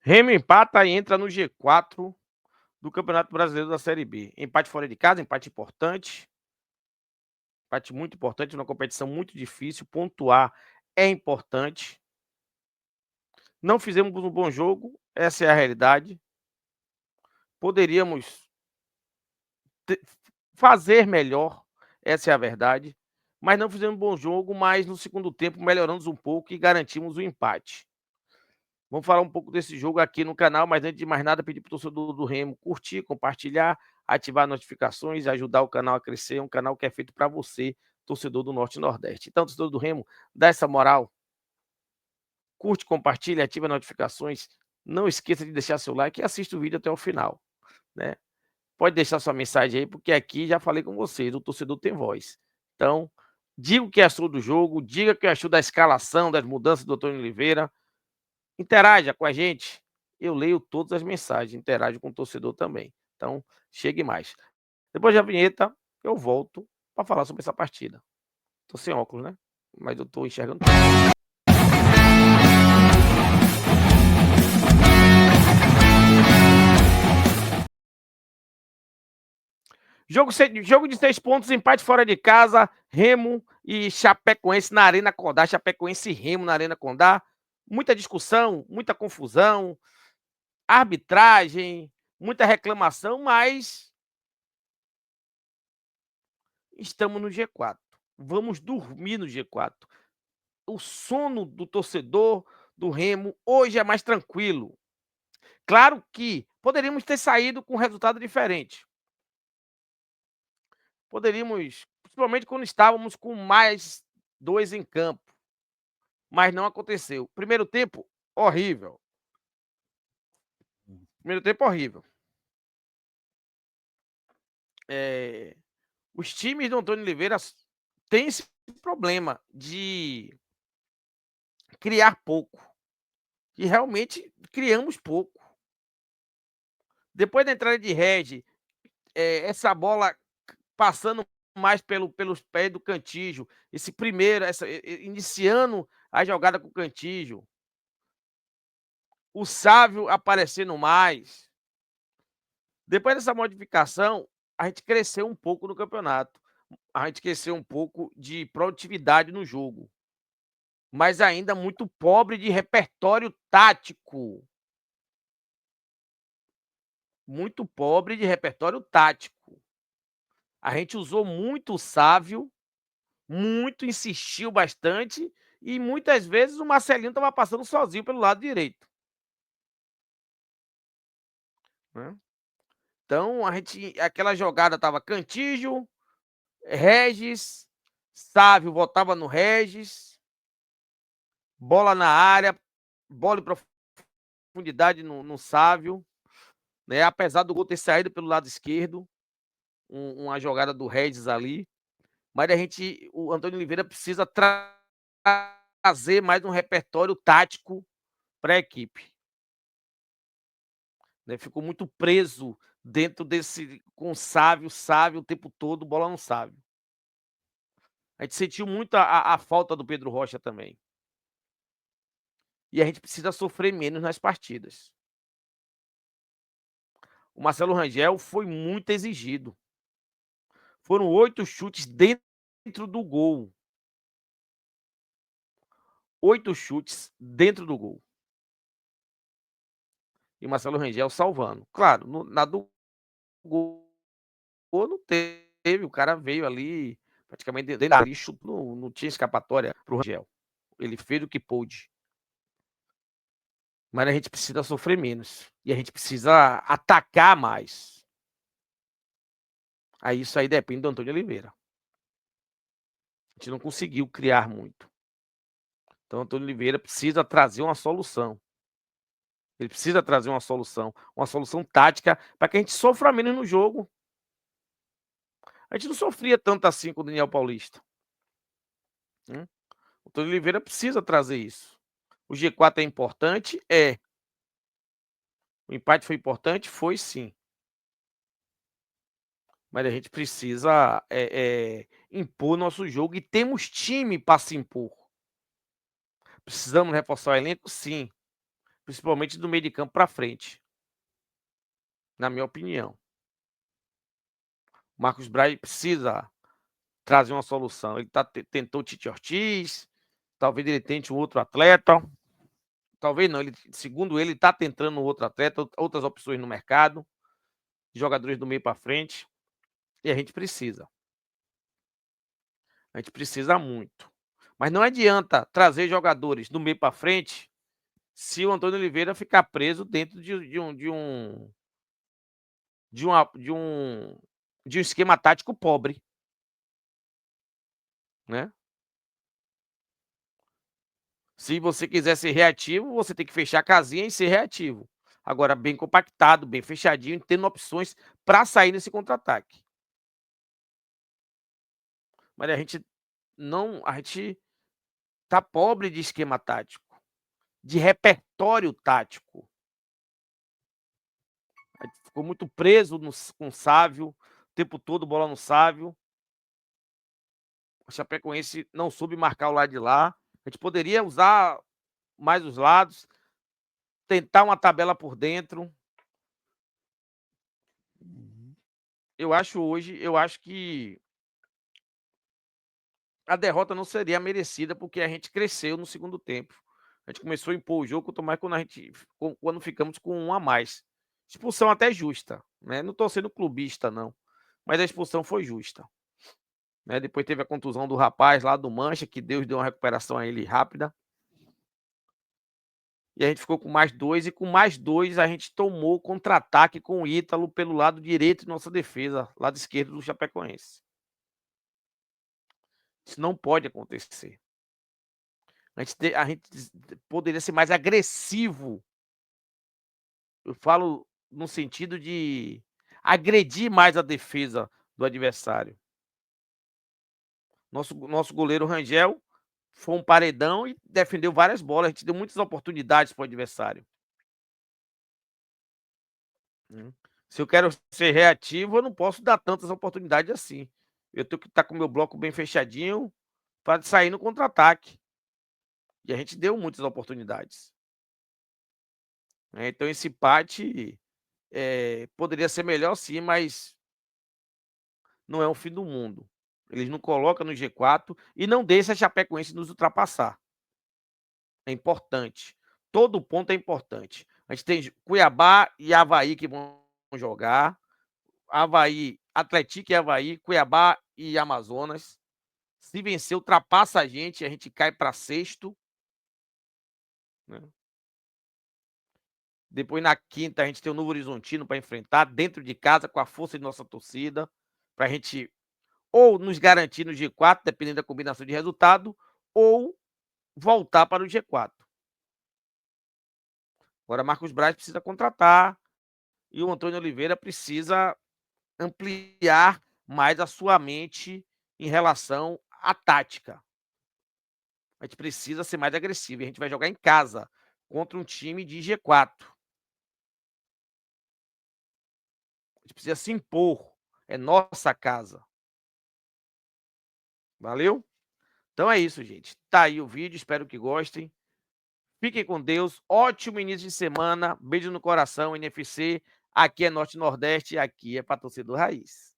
Remo empata e entra no G4 do Campeonato Brasileiro da Série B. Empate fora de casa, empate importante. Empate muito importante, numa competição muito difícil. Pontuar é importante. Não fizemos um bom jogo, essa é a realidade. Poderíamos fazer melhor, essa é a verdade. Mas não fizemos um bom jogo, mas no segundo tempo melhoramos um pouco e garantimos o empate. Vamos falar um pouco desse jogo aqui no canal, mas antes de mais nada, pedir para o torcedor do Remo curtir, compartilhar, ativar notificações, ajudar o canal a crescer. É um canal que é feito para você, torcedor do Norte e Nordeste. Então, torcedor do Remo, dá essa moral. Curte, compartilha, ativa notificações. Não esqueça de deixar seu like e assista o vídeo até o final, né? Pode deixar sua mensagem aí, porque aqui já falei com vocês, o torcedor tem voz. Então, diga o que achou do jogo, diga o que achou da escalação, das mudanças do Antônio Oliveira. Interaja com a gente. Eu leio todas as mensagens, interajo com o torcedor também. Então, chegue mais. Depois da vinheta, eu volto para falar sobre essa partida. Tô sem óculos, né? Mas eu tô enxergando tudo. Jogo de 6 pontos, empate fora de casa, Remo e Chapecoense na Arena Condá. Chapecoense e Remo na Arena Condá. Muita discussão, muita confusão, arbitragem, muita reclamação, mas estamos no G4. Vamos dormir no G4. O sono do torcedor do Remo hoje é mais tranquilo. Claro que poderíamos ter saído com um resultado diferente. Poderíamos, principalmente quando estávamos com mais 2 em campo, mas não aconteceu. Primeiro tempo, horrível. Primeiro tempo, horrível. Os times do Antônio Oliveira têm esse problema de criar pouco. E realmente criamos pouco. Depois da entrada de Regi, essa bola passando mais pelos pés do Cantígio, esse primeiro, iniciando a jogada com o Cantígio, o Sávio aparecendo mais. Depois dessa modificação, a gente cresceu um pouco no campeonato, a gente cresceu um pouco de produtividade no jogo, mas ainda muito pobre de repertório tático. Muito pobre de repertório tático. A gente usou muito o Sávio, muito, insistiu bastante e muitas vezes o Marcelinho estava passando sozinho pelo lado direito. Né? Então, aquela jogada estava Cantígio, Regis, Sávio voltava no Regis, bola na área, bola em profundidade no Sávio, né? Apesar do gol ter saído pelo lado esquerdo, uma jogada do Regis ali, mas o Antônio Oliveira precisa trazer mais um repertório tático para a equipe. Né? Ficou muito preso dentro com o Sávio o tempo todo, bola no Sávio. A gente sentiu muito a falta do Pedro Rocha também. E a gente precisa sofrer menos nas partidas. O Marcelo Rangel foi muito exigido. Foram 8 chutes dentro do gol. 8 chutes dentro do gol. E o Marcelo Rangel salvando. Claro, na do gol não teve. O cara veio ali, praticamente dentro ali, chutou, não tinha escapatória pro Rangel. Ele fez o que pôde. Mas a gente precisa sofrer menos. E a gente precisa atacar mais. Aí isso aí depende do Antônio Oliveira. A gente não conseguiu criar muito. Então, o Antônio Oliveira precisa trazer uma solução. Ele precisa trazer uma solução tática, para que a gente sofra menos no jogo. A gente não sofria tanto assim com o Daniel Paulista. O Antônio Oliveira precisa trazer isso. O G4 é importante? É. O empate foi importante? Foi sim. Mas a gente precisa impor nosso jogo e temos time para se impor. Precisamos reforçar o elenco? Sim. principalmente do meio de campo para frente, na minha opinião. O Marcos Braz precisa trazer uma solução. Ele tentou o Tite Ortiz, talvez ele tente um outro atleta, talvez não, segundo ele está tentando um outro atleta, outras opções no mercado, jogadores do meio para frente, e a gente precisa. A gente precisa muito. Mas não adianta trazer jogadores do meio para frente se o Antônio Oliveira ficar preso dentro de um esquema tático pobre, né? Se você quiser ser reativo, você tem que fechar a casinha e ser reativo. Agora, bem compactado, bem fechadinho, tendo opções para sair nesse contra-ataque. Mas a gente tá pobre de esquema tático, de repertório tático. A gente ficou muito preso com o Sávio, o tempo todo bola no Sávio. O Chapecoense não soube marcar o lado de lá. A gente poderia usar mais os lados, tentar uma tabela por dentro. Eu acho que a derrota não seria merecida, porque a gente cresceu no segundo tempo. A gente começou a impor o jogo, quanto mais quando ficamos com um a mais. Expulsão até justa, né? Não estou sendo clubista, não. Mas a expulsão foi justa. Né? Depois teve a contusão do rapaz lá do Mancha, que Deus deu uma recuperação a ele rápida. E a gente ficou com mais 2, e com mais 2 a gente tomou contra-ataque com o Ítalo pelo lado direito de nossa defesa, lado esquerdo do Chapecoense. Isso não pode acontecer. A gente poderia ser mais agressivo. Eu falo no sentido de agredir mais a defesa do adversário. Nosso goleiro Rangel foi um paredão e defendeu várias bolas. A gente deu muitas oportunidades para o adversário. Se eu quero ser reativo, eu não posso dar tantas oportunidades assim. Eu tenho que estar com o meu bloco bem fechadinho para sair no contra-ataque. E a gente deu muitas oportunidades. Então, esse empate poderia ser melhor sim, mas não é o fim do mundo. Eles não colocam no G4 e não deixam a Chapecoense nos ultrapassar. É importante. Todo ponto é importante. A gente tem Cuiabá e Avaí que vão jogar. Avaí, Atlético e Avaí, Cuiabá e Amazonas. Se vencer, ultrapassa a gente cai para sexto. Né? Depois, na quinta, a gente tem o Novo Horizontino para enfrentar, dentro de casa, com a força de nossa torcida, para a gente ou nos garantir no G4, dependendo da combinação de resultado, ou voltar para o G4. Agora, Marcos Braz precisa contratar e o Antônio Oliveira precisa ampliar mais a sua mente em relação à tática. A gente precisa ser mais agressivo. A gente vai jogar em casa contra um time de G4. A gente precisa se impor. É nossa casa. Valeu? Então é isso, gente. Tá aí o vídeo. Espero que gostem. Fiquem com Deus. Ótimo início de semana. Beijo no coração, NFC. Aqui é Norte Nordeste. Aqui é para torcedor raiz.